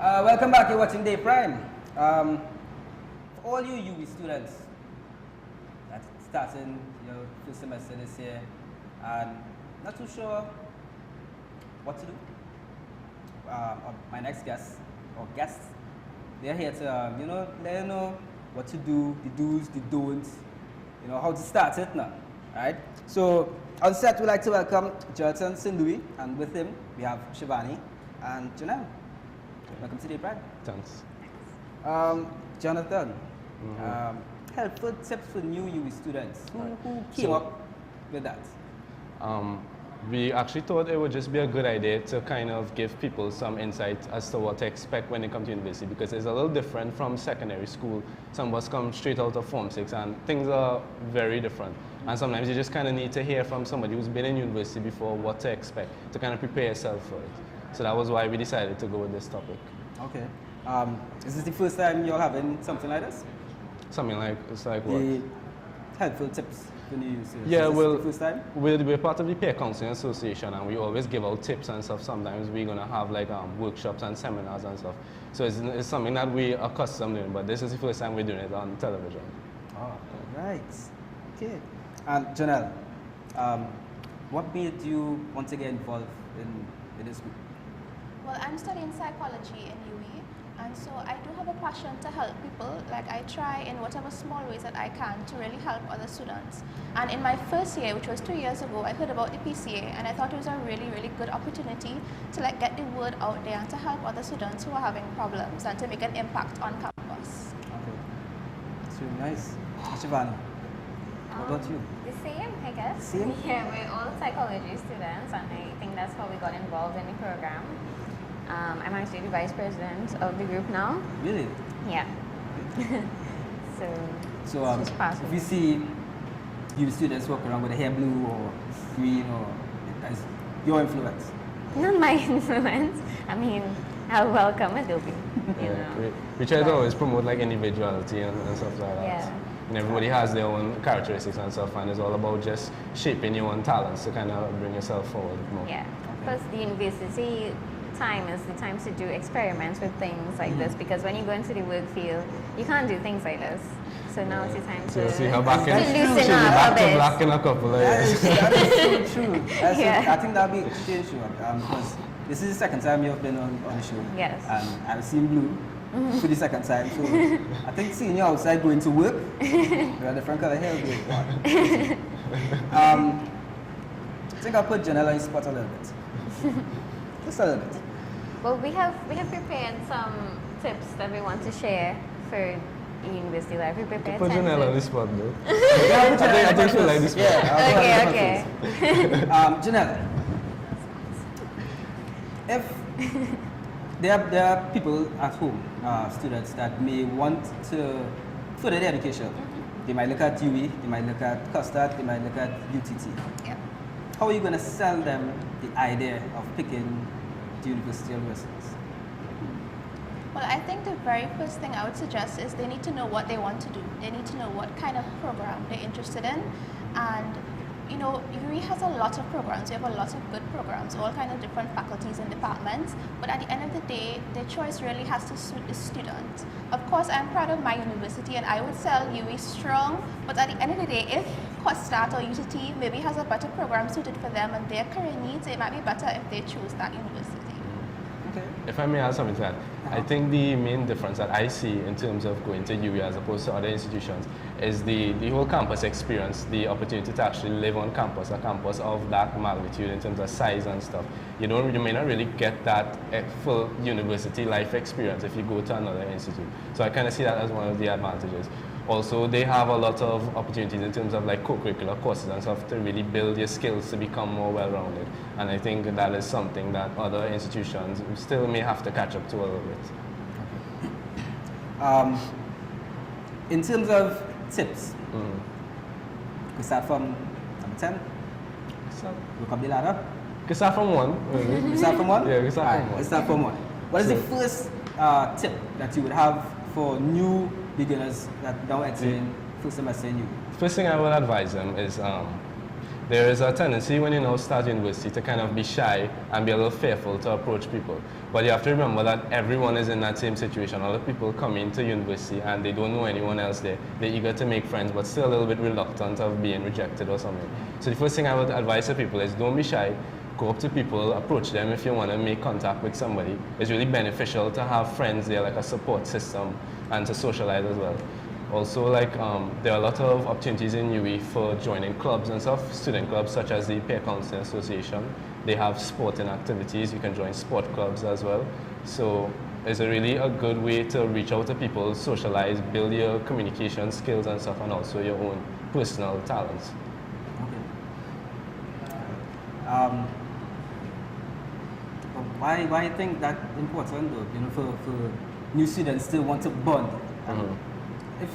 Welcome back. You're watching DayPrime. For all you UB students that's starting your first semester this year and not too sure what to do, my next guest or guests, they're here to let you know what to do, the do's, the don'ts, how to start it now. Right? So on set, we'd like to welcome Jonathan St. Louis, and with him we have Shivani and Janelle. Welcome to DayPrime. Thanks. Jonathan, helpful tips for new UB students. Who came up with that? We actually thought it would just be a good idea to kind of give people some insight as to what to expect when they come to university, because it's a little different from secondary school. Some of us come straight out of Form 6 and things are very different. And sometimes you just kind of need to hear from somebody who's been in university before what to expect, to kind of prepare yourself for it. So that was why we decided to go with this topic. Okay. Is this the first time you're having something like this? Something like, it's like what? The helpful tips for new users. Yeah, is this well, the first time? we're part of the Peer Counseling Association, and we always give out tips and stuff. Sometimes we're going to have like workshops and seminars and stuff. So it's something that we are accustomed to doing, but this is the first time we're doing it on television. Oh, right. Okay. And Janelle, what made you want to get involved in this group? Well, I'm studying psychology in UE, and so I do have a passion to help people. Like, I try in whatever small ways that I can to really help other students. And in my first year, which was 2 years ago, I heard about the PCA, and I thought it was a really, really good opportunity to get the word out there and to help other students who are having problems and to make an impact on campus. Okay. That's really nice. Shivani, what about you? The same, I guess. Same? Yeah, we're all psychology students, and I think that's how we got involved in the program. I'm actually the vice president of the group now. Really? Yeah. So it's just passing. if you see you students walking around with a hair blue or green, or that's your influence? Not my influence. I mean, I'll welcome it, Adobe. We try to always promote like individuality and stuff like that. Yeah. And everybody has their own characteristics and stuff, and it's all about just shaping your own talents to kind of bring yourself forward more. Yeah. Plus, the university time is the time to do experiments with things like this, because when you go into the work field, you can't do things like this. So now it's the time So to see her back in, loosen she'll be up back a to bit. black in a couple of years. That is so true. Yeah. I think that'll be extremely true, because this is the second time you've been on the show. Yes. And I've seen blue for the second time. So I think seeing you outside going to work, you're a different color hair. I think I'll put Janelle on the spot a little bit. Just a little bit. Well, we have prepared some tips that we want to share for university life. We prepared Put 10 Janelle on the tips. spot though. I think she'll like this one. Yeah, Okay. Janelle, if there are people at home, students that may want to further their education, they might look at UE, they might look at Custard, they might look at UTT. Yeah. How are you going to sell them the idea of picking the university of residence? Well, I think the very first thing I would suggest is they need to know what they want to do. They need to know what kind of program they're interested in. And, UE has a lot of programs. We have a lot of good programs, all kind of different faculties and departments. But at the end of the day, their choice really has to suit the student. Of course, I'm proud of my university, and I would sell UE strong. But at the end of the day, if Custard or UTT maybe has a better program suited for them and their career needs, it might be better if they choose that university. Okay. If I may add something to that, I think the main difference that I see in terms of going to UE as opposed to other institutions is the whole campus experience, the opportunity to actually live on campus, a campus of that magnitude in terms of size and stuff. You may not really get that full university life experience if you go to another institute. So I kind of see that as one of the advantages. Also, they have a lot of opportunities in terms of like co-curricular courses and stuff to really build your skills to become more well-rounded. And I think that is something that other institutions still may have to catch up to a little bit. In terms of tips, we start from number 10. Look up the ladder. We start from 1. We start from 1? Yeah, we start from 1. Let's start from 1. What is the first tip that you would have for new beginners that now entering first semester in you? First thing I would advise them is there is a tendency when you now start university to kind of be shy and be a little fearful to approach people. But you have to remember that everyone is in that same situation. A lot of people come into university and they don't know anyone else there. They're eager to make friends, but still a little bit reluctant of being rejected or something. So the first thing I would advise to people is don't be shy. Go up to people, approach them if you want to make contact with somebody. It's really beneficial to have friends there, like a support system, and to socialize as well. Also, like there are a lot of opportunities in UE for joining clubs and stuff, student clubs such as the Peer Counseling Association. They have sporting activities. You can join sport clubs as well. So it's really a good way to reach out to people, socialize, build your communication skills and stuff, and also your own personal talents. Okay. Why do you think that important though? You know, for new students still want to bond. If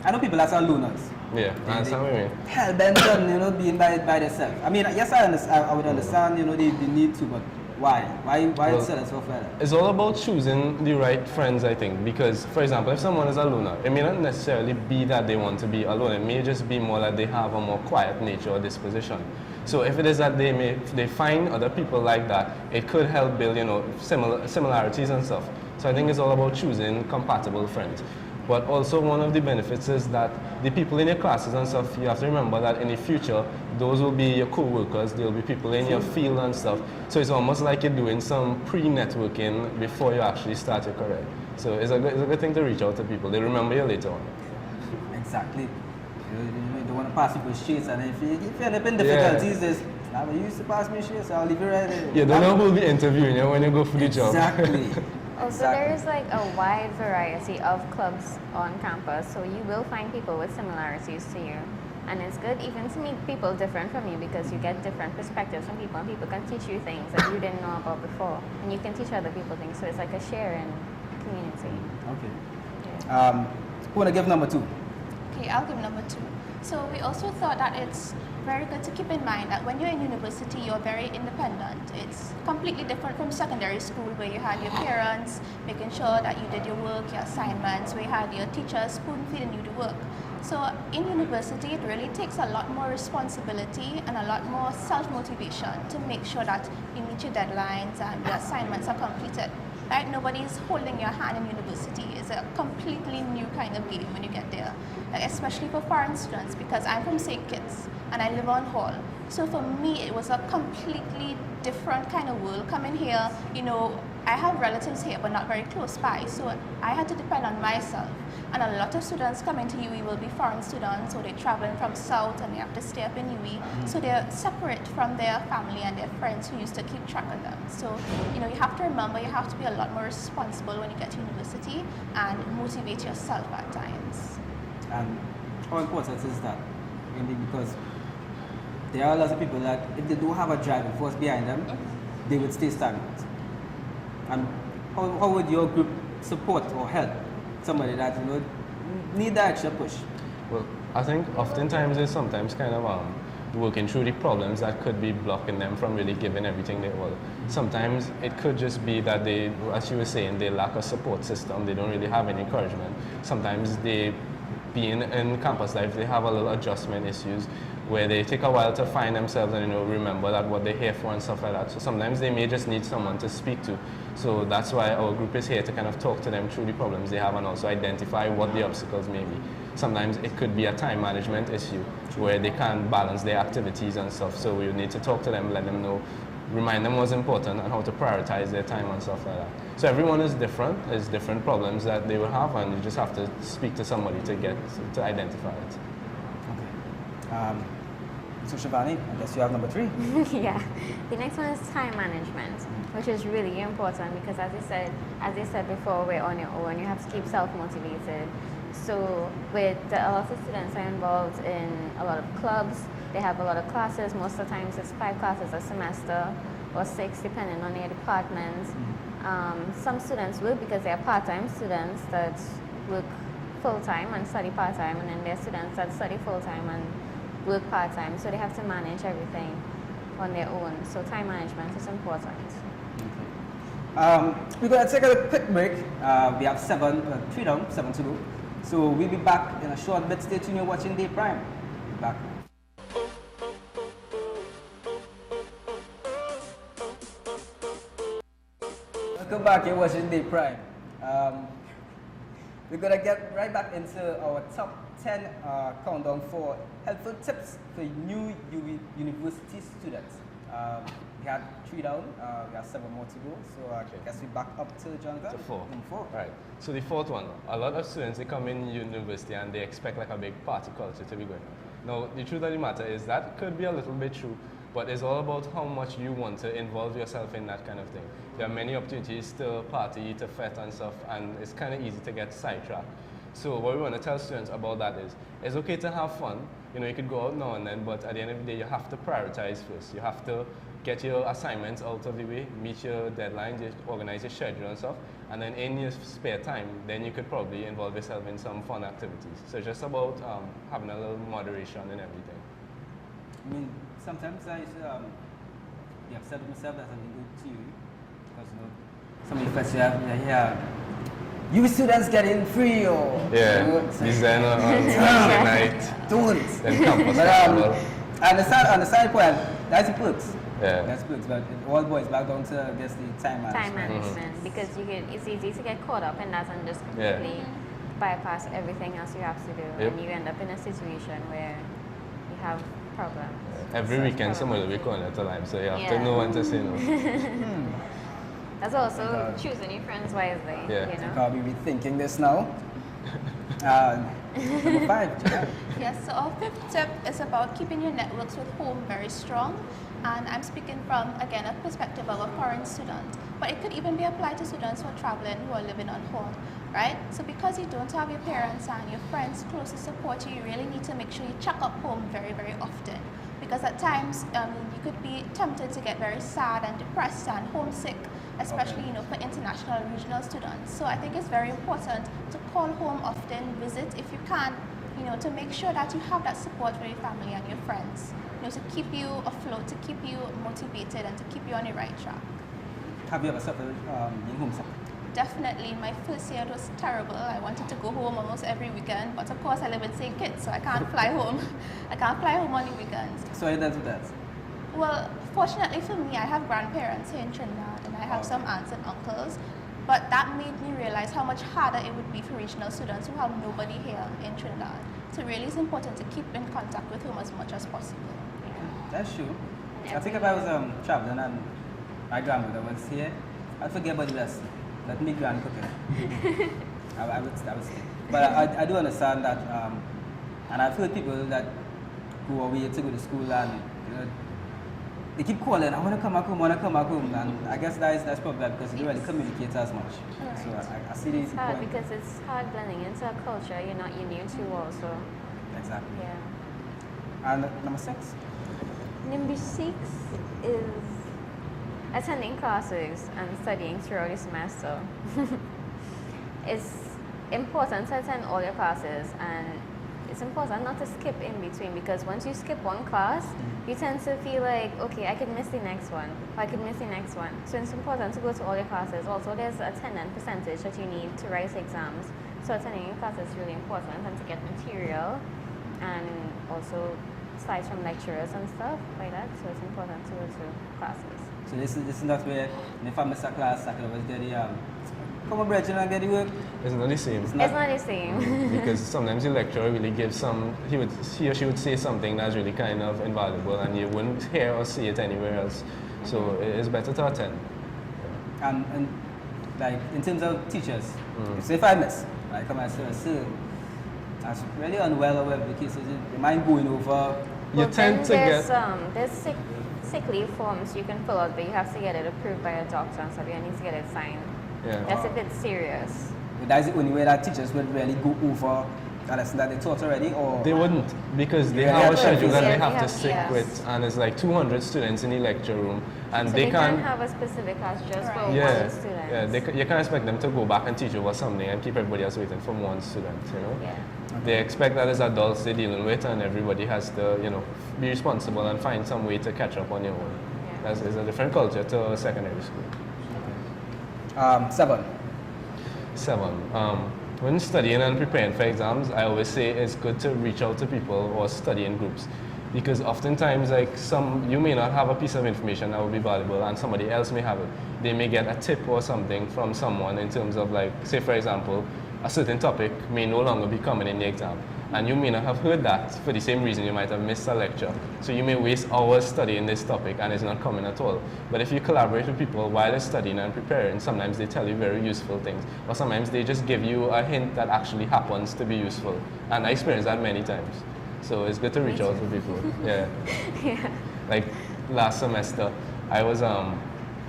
I know people that are loners. Yeah, I understand what you mean. Hell bent on, you know, being by themselves. I mean, yes, I would understand, you know, they need to, but why? Why well, sell it so far? It's all about choosing the right friends, I think. Because, for example, if someone is a loner, it may not necessarily be that they want to be alone. It may just be more that they have a more quiet nature or disposition. So if it is that they find other people like that, it could help build, you know, similarities and stuff. So I think it's all about choosing compatible friends. But also one of the benefits is that the people in your classes and stuff, you have to remember that in the future, those will be your co-workers, there will be people in your field and stuff. So it's almost like you're doing some pre-networking before you actually start your career. So it's a good thing to reach out to people. They remember you later on. Exactly. You don't want to pass people's sheets, and if you end up in difficulties, there's, you used to pass me sheets, so I'll leave you right there. You don't know who will be interviewing you when you go for the job. Exactly. Also, there is like a wide variety of clubs on campus, so you will find people with similarities to you. And it's good even to meet people different from you because you get different perspectives from people, and people can teach you things that you didn't know about before. And you can teach other people things, so it's like a sharing community. Okay. Yeah. Who want to give number 2? Okay, I'll give number 2. So we also thought that it's very good to keep in mind that when you're in university, you're very independent. It's completely different from secondary school where you had your parents making sure that you did your work, your assignments, where you had your teachers spoon-feeding you the work. So in university, it really takes a lot more responsibility and a lot more self-motivation to make sure that you meet your deadlines and your assignments are completed. Right? Nobody's holding your hand in university. It's a completely new kind of game when you get there, like especially for foreign students, because I'm from St. Kitts and I live on Hall. So for me, it was a completely different kind of world coming here. You know, I have relatives here, but not very close by, so I had to depend on myself. And a lot of students coming to UE will be foreign students, so they're traveling from South and they have to stay up in UE. So they're separate from their family and their friends who used to keep track of them. So, you know, you have to remember, you have to be a lot more responsible when you get to university and motivate yourself at times. And how important is that? Mainly because there are lots of people that if they don't have a driving force behind them, they would stay stagnant. And how would your group support or help somebody that, you know, need that extra push? Well, I think oftentimes it's sometimes kind of working through the problems that could be blocking them from really giving everything they will. Sometimes it could just be that they, as you were saying, they lack a support system. They don't really have any encouragement. Sometimes they, being in campus life, they have a little adjustment issues where they take a while to find themselves and, you know, remember that what they're here for and stuff like that. So sometimes they may just need someone to speak to. So that's why our group is here to kind of talk to them through the problems they have and also identify what the obstacles may be. Sometimes it could be a time management issue where they can't balance their activities and stuff. So we need to talk to them, let them know, remind them what's important and how to prioritize their time and stuff like that. So everyone is different. There's different problems that they will have, and you just have to speak to somebody to identify it. Okay. So Shivani, I guess you have number 3. Yeah. The next one is time management, which is really important because as I said before, we're on your own. You have to keep self-motivated. So a lot of students are involved in a lot of clubs. They have a lot of classes. Most of the times it's 5 classes a semester or 6 depending on their departments. Some students work because they are part-time students that work full-time and study part-time, and then there are students that study full-time and work part-time, so they have to manage everything on their own. So time management is important. Okay. We're going to take a quick break. We have 3 down, 7 to go. So we'll be back in a short bit. Stay tuned, you're watching DayPrime. Back. Welcome back. You're watching DayPrime. We're going to get right back into our top 10 countdown for helpful tips for new university students. We had 3 down, we have 7 more to go, so I guess we're back up to Jonathan. To 4. Number 4. Right. So the 4th one, a lot of students, they come in university and they expect like a big party culture to be going on. Now, the truth of the matter is that could be a little bit true, but it's all about how much you want to involve yourself in that kind of thing. There are many opportunities to party, to fet and stuff, and it's kind of easy to get sidetracked. So what we want to tell students about that is, it's okay to have fun. You know, you could go out now and then, but at the end of the day, you have to prioritize first. You have to get your assignments out of the way, meet your deadlines, organize your schedule and stuff, and then in your spare time, then you could probably involve yourself in some fun activities. So just about having a little moderation and everything. I mean, sometimes I used to be upset with myself that I didn't go to you, because you know, some of the friends yeah, you students getting free or yeah, you know, design on Saturday night. Don't. Then campus But festival. on the side point, that's the perks. Yeah. That's perks, but it all boils back down to I guess the time management. Time management, because it's easy to get caught up in that and just completely bypass everything else you have to do, and you end up in a situation where you have problems. Every weekend somebody will be calling at a time, so you have to know when to say no. That's also choosing your friends wisely. Yeah. You know? I'll be rethinking this now. Number 5, Janelle. Yes, so our 5th tip is about keeping your networks with home very strong. And I'm speaking from, again, a perspective of a foreign student. But it could even be applied to students who are traveling, who are living on hold, right? So because you don't have your parents and your friends close to support you, you really need to make sure you check up home very, very often. Because at times, you could be tempted to get very sad and depressed and homesick, especially you know, for international and regional students. So I think it's very important to call home often, visit if you can, you know, to make sure that you have that support for your family and your friends, you know, to keep you afloat, to keep you motivated, and to keep you on the right track. Have you ever suffered being homesick? Definitely, my first year it was terrible. I wanted to go home almost every weekend, but of course I live in St. Kitts, so I can't fly home. I can't fly home on the weekends. So you dealt with that? Well, fortunately for me, I have grandparents here in Trinidad, and I have some aunts and uncles. But that made me realize how much harder it would be for regional students who have nobody here in Trinidad. So really it's important to keep in contact with whom as much as possible. That's true. I think if I was traveling and my grandmother was here, I'd forget about the rest. Let me grand cooking. I would stay. But I do understand that, and I've heard people that go away to go to school and you know, they keep calling, I want to come back home, and I guess that's probably because they don't really communicate as much. Right. So I see the It's hard point. because it's hard blending into a culture you're not new to also. Exactly. Yeah. And number 6? Number 6 is attending classes and studying throughout the semester. It's important to attend all your classes, and it's important not to skip in between, because once you skip one class, you tend to feel like, okay, I could miss the next one, or I could miss the next one. So it's important to go to all your classes. Also, there's a attendance percentage that you need to write exams. So attending your classes is really important, and to get material, and also slides from lecturers and stuff like that. So it's important to go to classes. So this is not where if I miss a class, I can always get the come on, Bridget, and get the work. It's not the same. It's not the same. Because sometimes the lecturer really gives some, he or she would say something that's really kind of invaluable, and you wouldn't hear or see it anywhere else. So it's better to attend. And like in terms of teachers, so if I miss, like come and say, that's really unwell or whatever the case is, you mind going over. You tend to get... There's sick leave forms you can fill out, but you have to get it approved by a doctor, and so you need to get it signed. Yeah. That's if it's serious. But that's the only way that teachers would really go over a lesson that they taught already, or They wouldn't, because they Yeah, have a yeah, schedule that yeah, they have yeah, to stick yes. with, and it's like 200 students in the lecture room, and So they can't can't... have a specific class just for Yeah, one student. yeah. You can't expect them to go back and teach over something and keep everybody else waiting for one student, you know? Yeah. They expect that as adults they're dealing with, and everybody has to, you know, be responsible and find some way to catch up on your own. Yeah. It's a different culture to secondary school. 7. 7. When studying and preparing for exams, I always say it's good to reach out to people or study in groups. Because oftentimes, like you may not have a piece of information that would be valuable, and somebody else may have it. They may get a tip or something from someone in terms of, like, say for example, a certain topic may no longer be common in the exam, and you may not have heard that for the same reason you might have missed a lecture. So you may waste hours studying this topic and it's not common at all. But if you collaborate with people while they're studying and preparing, sometimes they tell you very useful things, or sometimes they just give you a hint that actually happens to be useful. And I experienced that many times. So it's good to reach out to people. Yeah. Yeah. Like last semester, I was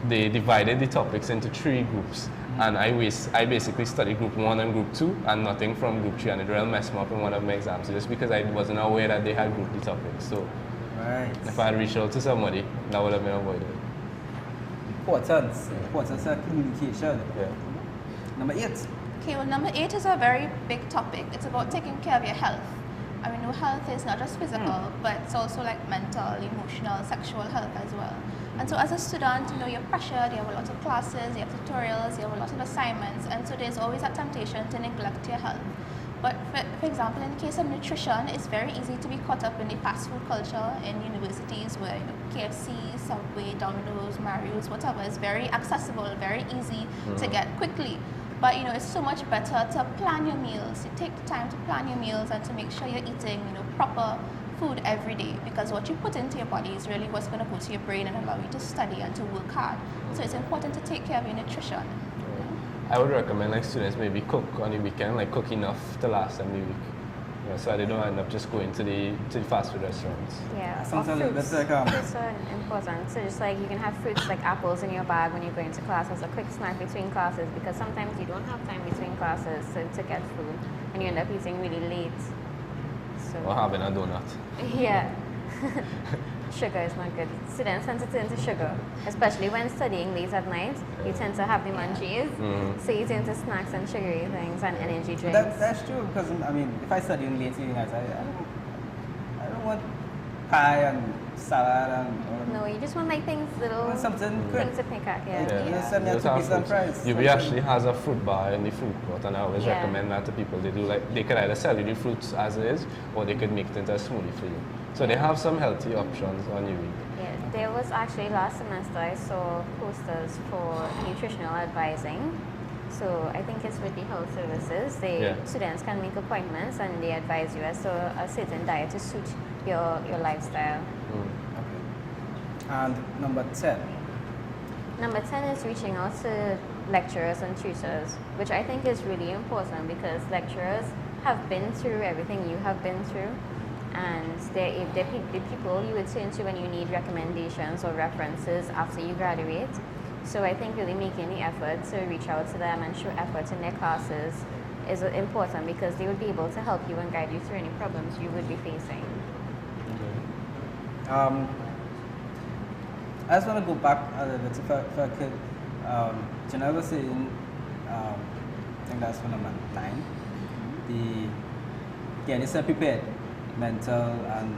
they divided the topics into 3 groups, and I basically studied group 1 and group 2 and nothing from group 3, and it really messed me up in one of my exams just because I wasn't aware that they had grouped the topics. So if I had reached out to somebody, that would have been avoided. Importance of communication. Yeah. Number 8. Okay, well, number 8 is a very big topic. It's about taking care of your health. I mean, health is not just physical, but it's also like mental, emotional, sexual health as well. And so as a student, you're pressured, you have a lot of classes, you have tutorials, you have a lot of assignments, and so there's always that temptation to neglect your health. But for example, in the case of nutrition, it's very easy to be caught up in the fast food culture in universities where KFC, Subway, Domino's, Mario's, whatever is very accessible, very easy to get quickly. But it's so much better to plan your meals, to take the time to plan your meals and to make sure you're eating proper food every day, because what you put into your body is really what's going to go to your brain and allow you to study and to work hard. So it's important to take care of your nutrition. I would recommend like students maybe cook on the weekend, like cook enough to last them the week. So they don't end up just going to the fast food restaurants. Yeah, Sounds a little bit fruits. like Fruits are important. So just like you can have fruits like apples in your bag when you're going to class as a quick snack between classes, because sometimes you don't have time between classes to get food and you end up eating really late. So, Or having a donut. yeah. Sugar is not good. Students tend to turn to sugar, especially when studying late at night. You tend to have the munchies, so you turn to snacks and sugary things and energy drinks. That's true, because I mean, if I study in late evening nights, I don't want pie and salad and. No, you just want like things, little something quick. things to pick at. Yeah. Send me a Those are 2 pieces of fruits. fries. UB actually has a fruit bar in the food court, and I always Yeah. recommend that to people. They could either sell you the fruits as is, or they could make it into a smoothie for you. So they have some healthy options on UB. Yeah, there was actually last semester I saw posters for nutritional advising. So I think it's with the health services. Students can make appointments and they advise you as to a certain diet to suit your lifestyle. Okay. And number 10. Number 10 is reaching out to lecturers and tutors, which I think is really important because lecturers have been through everything you have been through. And they're the people you would turn to when you need recommendations or references after you graduate. So I think really making the effort to reach out to them and show effort in their classes is important because they would be able to help you and guide you through any problems you would be facing. I just want to go back a little bit if I could. Janelle was saying, I think that's for number 9. Getting yourself prepared, mental and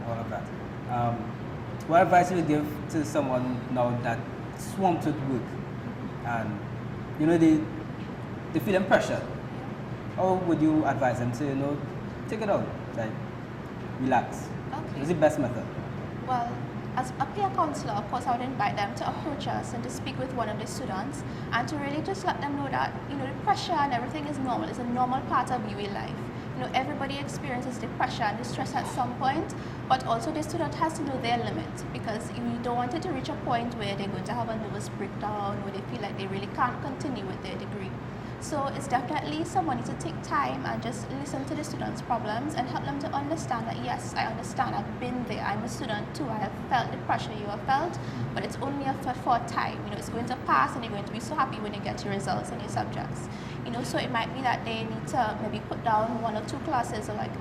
all of that. What advice you would give to someone now that swamped with work and they feel pressure? How would you advise them to take it out, like relax? Okay. What's the best method? Well, as a peer counselor, of course, I would invite them to approach us and to speak with one of the students and to really just let them know that the pressure and everything is normal. It's a normal part of UA life. Everybody experiences the pressure and the stress at some point, but also the student has to know their limit, because you don't want it to reach a point where they're going to have a nervous breakdown, where they feel like they really can't continue with their degree. So it's definitely someone needs to take time and just listen to the students' problems and help them to understand that, yes, I understand, I've been there, I'm a student too, I have felt the pressure you have felt, but it's only for a time. It's going to pass and you're going to be so happy when you get your results in your subjects. So it might be that they need to maybe put down 1 or 2 classes, or like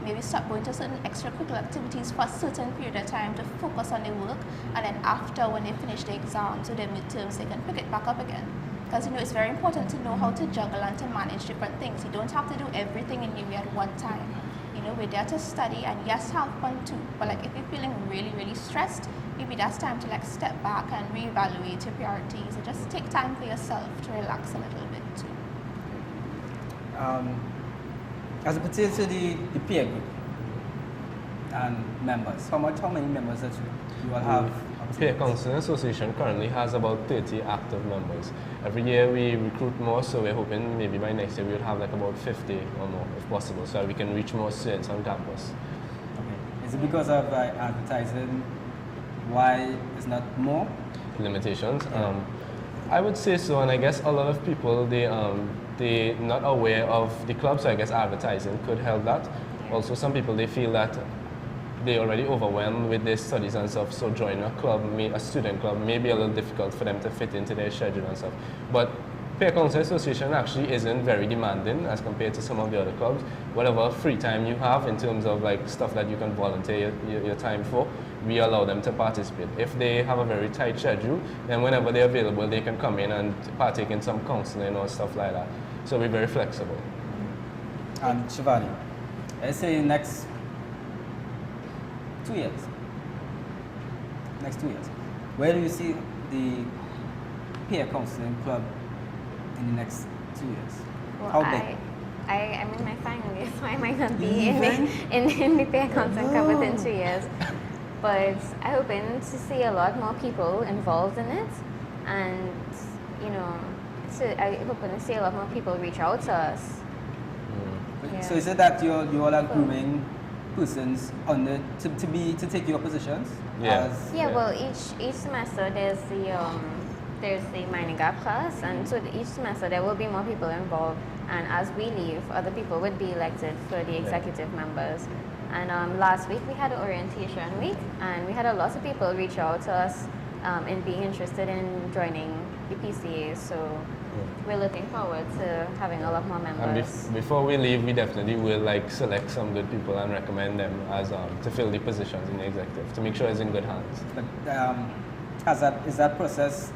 maybe start going to certain extracurricular activities for a certain period of time to focus on their work, and then after, when they finish the exams or their midterms, they can pick it back up again. Because it's very important to know how to juggle and to manage different things. You don't have to do everything in UB at one time. We're there to study and yes, have fun too. But like if you're feeling really, really stressed, maybe that's time to like step back and reevaluate your priorities and just take time for yourself to relax a little bit too. As it pertains to the peer group, and members? How many members that you all have? Peer Counseling Association currently has about 30 active members. Every year we recruit more, so we're hoping maybe by next year we would have like about 50 or more if possible, so that we can reach more students on campus. Okay. Is it because of advertising? Why is not more? Limitations? I would say so, and I guess a lot of people, they're not aware of the club, so I guess advertising could help that. Also, some people, they feel that they're already overwhelmed with their studies and stuff, so joining a club, a student club, may be a little difficult for them to fit into their schedule and stuff. But Peer Counseling Association actually isn't very demanding as compared to some of the other clubs. Whatever free time you have in terms of like stuff that you can volunteer your time for, we allow them to participate. If they have a very tight schedule, then whenever they're available, they can come in and partake in some counseling or stuff like that. So we're very flexible. And Shivani, let's say next 2 years. Next 2 years. Where do you see the peer counseling club in the next 2 years? Well, How big? I'm in my final year, so I might not be in the peer counseling club within 2 years. But I'm hoping to see a lot more people involved in it, and I'm hoping to see a lot more people reach out to us. Yeah. So is it that you all are grooming persons to take your positions? Yeah. Well, each semester there's the minor gap class, and so each semester there will be more people involved, and as we leave, other people would be elected for the executive members. And last week we had an orientation week, and we had a lot of people reach out to us in being interested in joining the PCA, so we're looking forward to having a lot more members. And before we leave, we definitely will like select some good people and recommend them as to fill the positions in the executive to make sure it's in good hands. But is that process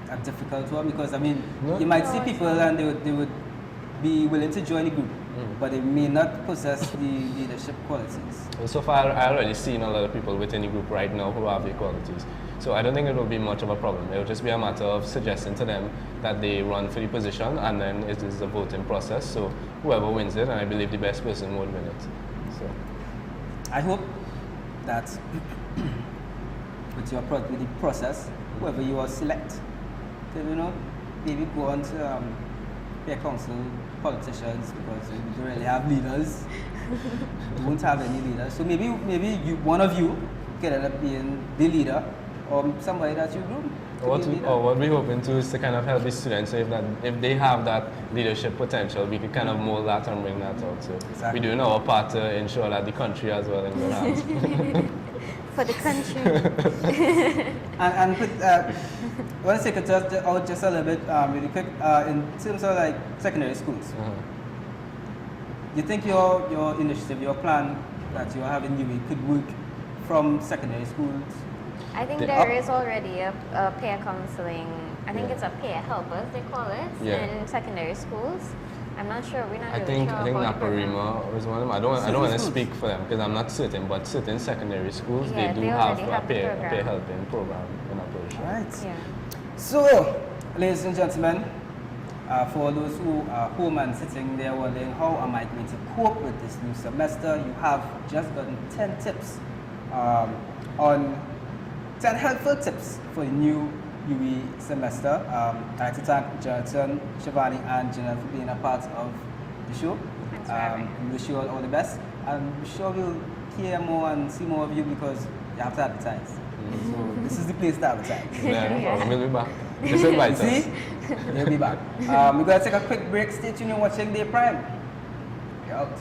a difficult one? Because I mean, No. you might see people and they would be willing to join the group, but they may not possess the leadership qualities. Well, so far, I already seen a lot of people within the group right now who have the qualities. So I don't think it will be much of a problem. It will just be a matter of suggesting to them that they run for the position, and then it is a voting process. So whoever wins it, and I believe the best person would win it. So I hope that with the process, whoever you all select, to, maybe go on to peer council politicians, because we don't really have leaders. We won't have any leaders. So maybe one of you could end up being the leader, or somebody that you groom. What we're hoping to is to kind of help the students, so if they have that leadership potential, we can kind of mold that and bring that out. So Exactly. we're doing our part to ensure that the country as well in good hands. For the country. And put, I want to take it out just a little bit really quick in terms of like secondary schools. You think your initiative, your plan that you have in UWI could work from secondary schools? I think there is already a peer counseling. I think it's a peer helpers they call it in secondary schools. I'm not sure. We're not I really think sure about the program. Naparima was one of them. I don't want to speak for them because I'm not certain, but certain secondary schools Yeah, they do they have already a have the peer program. helping program in operation. All right. Yeah. So, ladies and gentlemen, for those who are home and sitting there wondering how am I going to cope with this new semester, you have just gotten 10 tips on 10 helpful tips for the new UWI semester. I'd like to thank Jonathan, Shivani, and Janelle for being a part of the show. Thanks for having me. We wish you all the best, and we're sure we'll hear more and see more of you because you have to advertise. So this is the place to advertise. Yeah, no problem. We'll be back. Just invite us. See? We'll be back. We're going to take a quick break. Stay tuned. You're watching DayPrime. We're out.